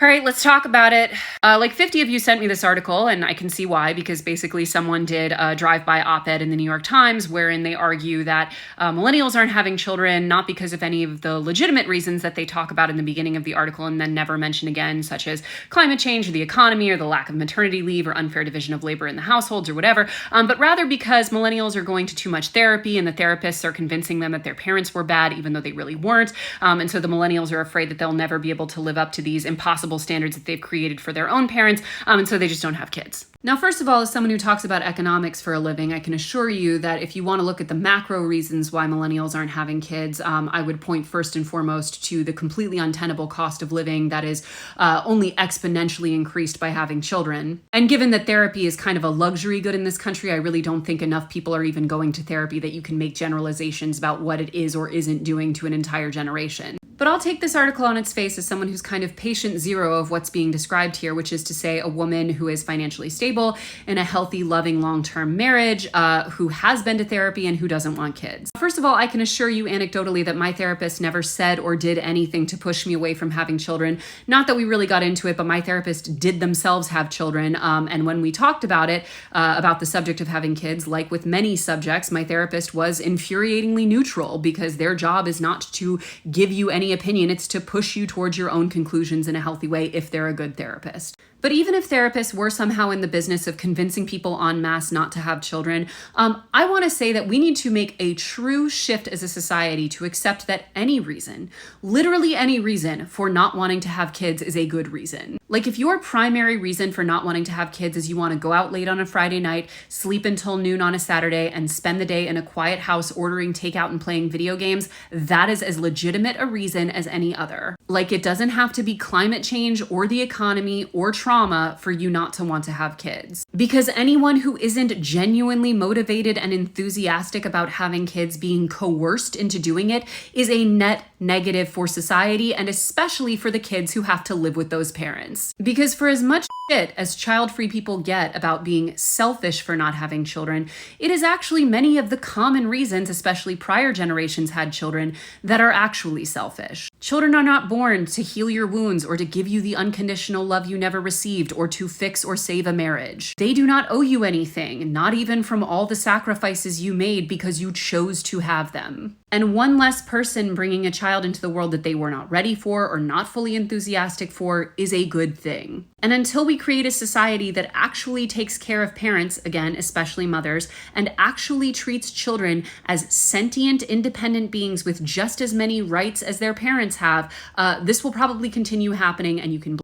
All right, let's talk about it. Like 50 of you sent me this article, and I can see why, because basically someone did a drive-by op-ed in the New York Times wherein they argue that millennials aren't having children, not because of any of the legitimate reasons that they talk about in the beginning of the article and then never mention again, such as climate change or the economy or the lack of maternity leave or unfair division of labor in the households or whatever, but rather because millennials are going to too much therapy and the therapists are convincing them that their parents were bad even though they really weren't. And so the millennials are afraid that they'll never be able to live up to these impossible standards that they've created for their own parents, and so they just don't have kids. Now, first of all, as someone who talks about economics for a living, I can assure you that if you want to look at the macro reasons why millennials aren't having kids, I would point first and foremost to the completely untenable cost of living that is only exponentially increased by having children. And given that therapy is kind of a luxury good in this country, I really don't think enough people are even going to therapy that you can make generalizations about what it is or isn't doing to an entire generation. But I'll take this article on its face as someone who's kind of patient zero of what's being described here, which is to say a woman who is financially stable in a healthy, loving, long-term marriage, who has been to therapy and who doesn't want kids. First of all, I can assure you anecdotally that my therapist never said or did anything to push me away from having children. Not that we really got into it, but my therapist did themselves have children. And when we talked about it, about the subject of having kids, like with many subjects, my therapist was infuriatingly neutral because their job is not to give you any opinion, it's to push you towards your own conclusions in a healthy way if they're a good therapist. But even if therapists were somehow in the business of convincing people en masse not to have children, I want to say that we need to make a true shift as a society to accept that any reason, literally any reason for not wanting to have kids is a good reason. Like if your primary reason for not wanting to have kids is you want to go out late on a Friday night, sleep until noon on a Saturday, and spend the day in a quiet house ordering takeout and playing video games, that is as legitimate a reason as any other. Like it doesn't have to be climate change or the economy or trauma for you not to want to have kids. Because anyone who isn't genuinely motivated and enthusiastic about having kids being coerced into doing it is a net negative for society and especially for the kids who have to live with those parents. Because for as much shit as child-free people get about being selfish for not having children, it is actually many of the common reasons, especially prior generations had children, that are actually selfish. Children are not born to heal your wounds or to give you the unconditional love you never received or to fix or save a marriage. They do not owe you anything, not even from all the sacrifices you made because you chose to have them. And one less person bringing a child into the world that they were not ready for or not fully enthusiastic for is a good thing. And until we create a society that actually takes care of parents, again, especially mothers, and actually treats children as sentient, independent beings with just as many rights as their parents have, this will probably continue happening, and you can